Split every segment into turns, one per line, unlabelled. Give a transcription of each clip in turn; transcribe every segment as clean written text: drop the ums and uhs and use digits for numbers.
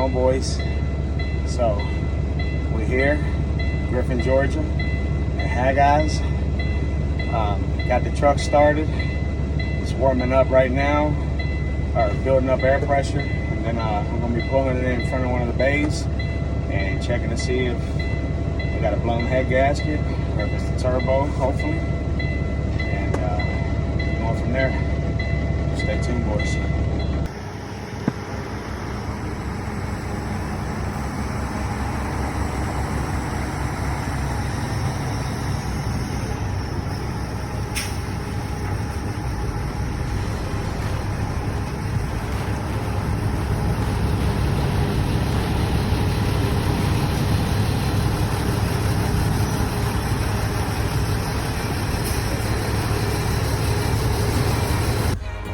homeboys. So we're here, Griffin, Georgia, at Haggai's. Got the truck started. It's warming up right now, or building up air pressure. And then we're gonna be pulling it in front of one of the bays and checking to see if we got a blown head gasket or if it's the turbo, hopefully. And going from there. Stay tuned, boys.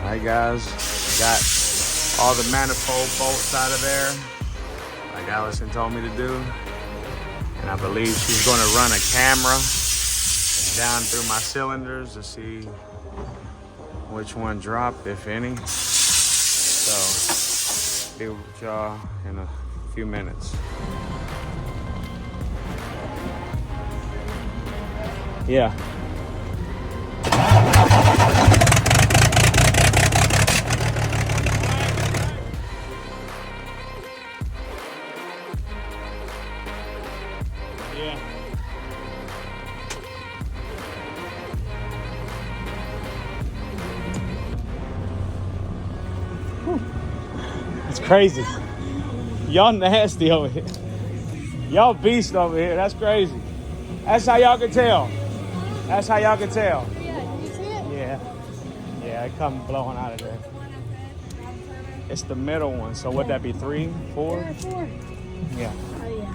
Alright guys, got all the manifold bolts out of there, like Allison told me to do. And I believe she's going to run a camera down through my cylinders to see which one dropped, if any. So, be with y'all in a few minutes. Yeah. Yeah. It's crazy. Y'all nasty over here. Y'all beast over here. That's crazy. That's how y'all can tell. That's how y'all can tell.
Yeah, you see it?
Yeah. Yeah, it come blowing out of there. It's the middle one. So would that be 3, 4?
Yeah, 4.
Yeah.
Oh, yeah.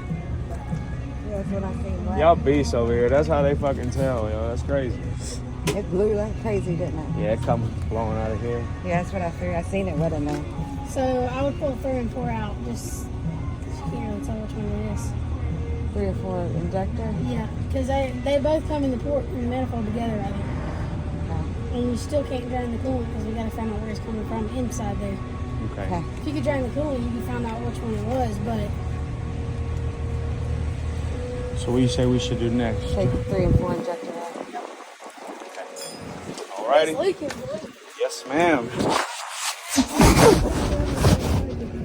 That's what I seen. Right?
Y'all beasts over here. That's how they fucking tell, yo. That's crazy.
It blew like crazy, didn't it?
Yeah, it come blowing out of here.
Yeah, that's what I figured. I seen it. What I know.
So I would pull 3 and 4 out. Just here and tell which one it is.
3 or 4 injector.
Yeah, because they both come in the port and the manifold together right here.
Okay.
And you still can't drain the coolant because we got to find out where it's coming from inside there.
Okay.
Okay.
If you could drain the coolant, you could find out which one it was, but
So what do you say we should do next?
Take 3 and 4 injector out.
Alrighty.
it's leaking.
Yes, ma'am.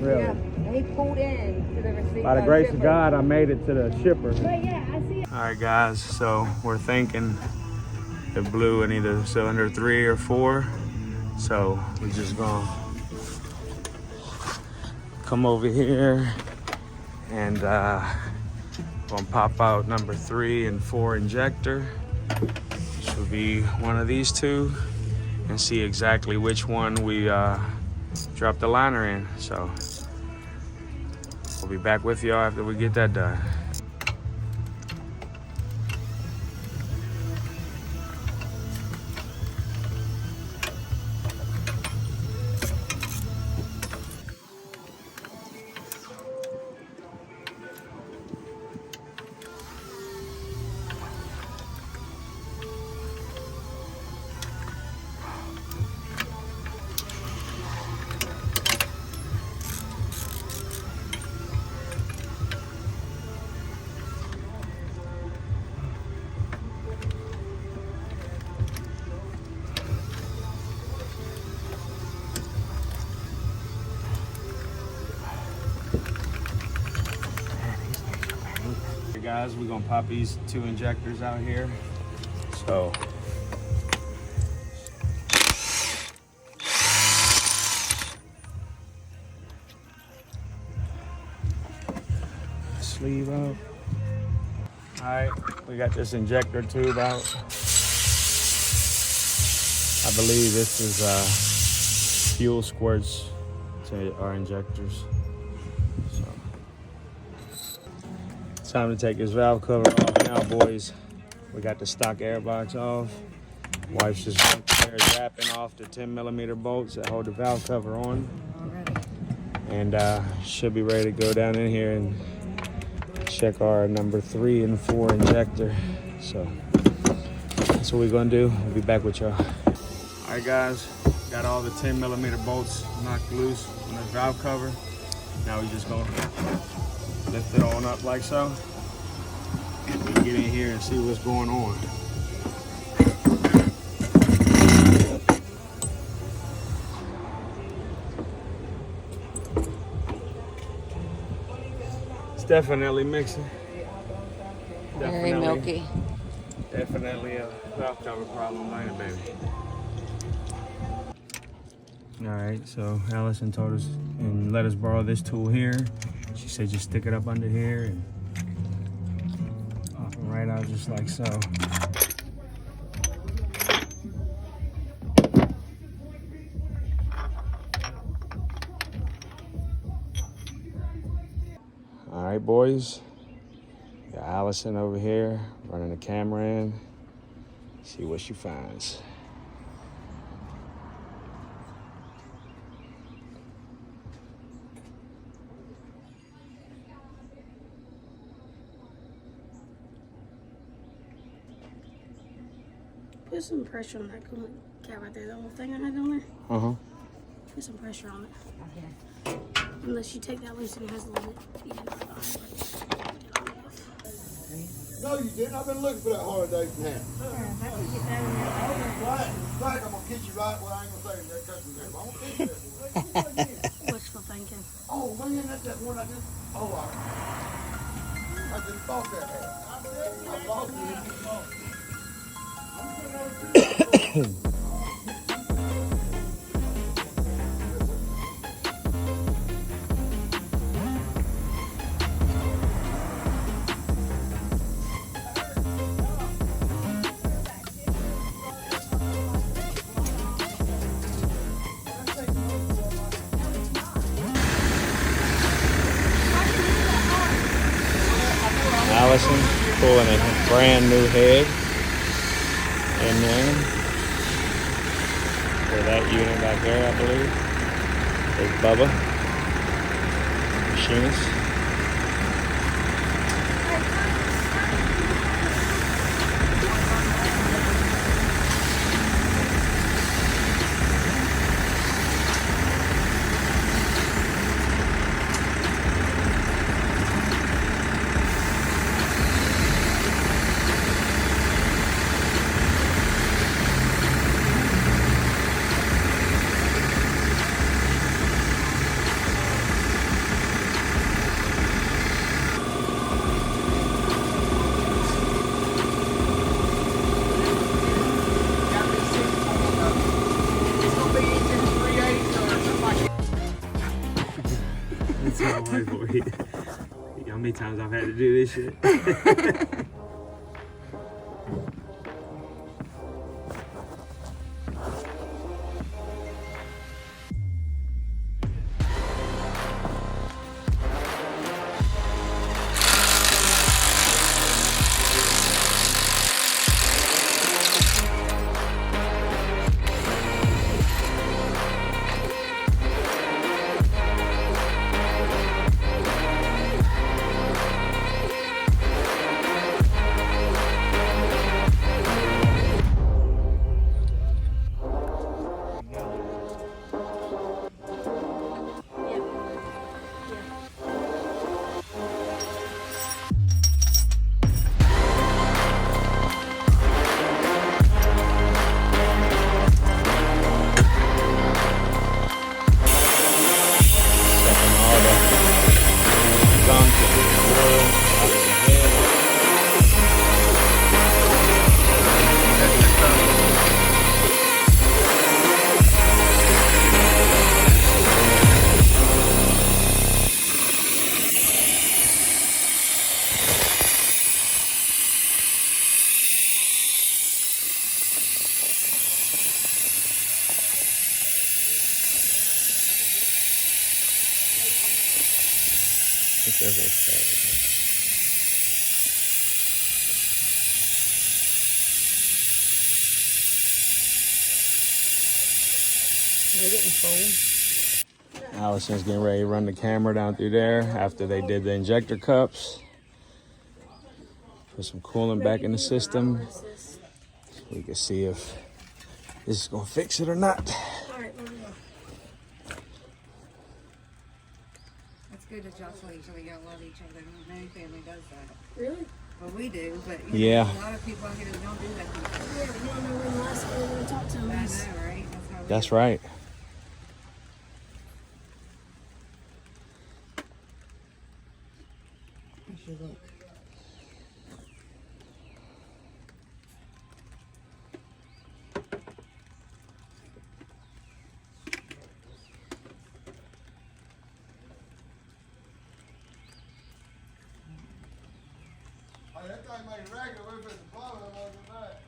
Really?
Yeah, he pulled in to the receipt.
By the grace of God, I made it to the shipper.
But yeah, I see it.
All right, guys. So we're thinking it blew in either cylinder 3 or 4. So we're just gonna come over here and gonna pop out number 3 and 4 injector, which will be one of these two, and see exactly which one we dropped the liner in. So we'll be back with y'all after we get that done. Guys, we're gonna pop these 2 injectors out here. So sleeve out. All right, we got this injector tube out. I believe this is fuel squirts to our injectors. So it's time to take this valve cover off now, boys. We got the stock air box off. Wife's just there wrapping off the 10mm bolts that hold the valve cover on. And should be ready to go down in here and check our number 3 and 4 injector. So that's what we're gonna do. We'll be back with y'all. All right, guys, got all the 10mm bolts knocked loose on the valve cover. Now we just gonna lift it on up like so. And we get in here and see what's going on. It's definitely mixing.
Very milky.
Definitely a valve cover problem, ain't it, baby? All right, so Allison told us and let us borrow this tool here. She said just stick it up under here and pop it right out just like so. All right, boys. Got Allison over here running the camera in. See what she finds.
Put some pressure on that coolant cap right there. That little thing I had on there.
Uh-huh.
Put some pressure on it. Unless you take that loose and it has a little bit. You can knock it off.
No, you didn't. I've been looking for that holiday from him.
I can get that in there.
Right. Right, I'm gonna get you right where I ain't gonna say that customer there. I'm gonna get you there.
Wishful thinking.
Oh man, that's that one I just. Oh, I just bought that hat. I bought it.
Allison pulling a brand new head in there for that unit back there, I believe. There's Bubba, machinist. That's how hard for you. You know how many times I've had to do this shit?
They're getting full.
Allison's getting ready to run the camera down through there after they did the injector cups. Put some coolant back in the system. We can see if this is gonna fix it or not.
Alright, let me go.
good that y'all so each other. Y'all love each other. Not many family does that.
Really?
Well, we do, but
Yeah.
a lot of people out here that don't do that.
Yeah, but you don't know when the last time we're going to talk to them
I
is.
know, right? That's how we
That's
do.
right.
You should look.
Hey, that thing made regular. We're at the bottom of that.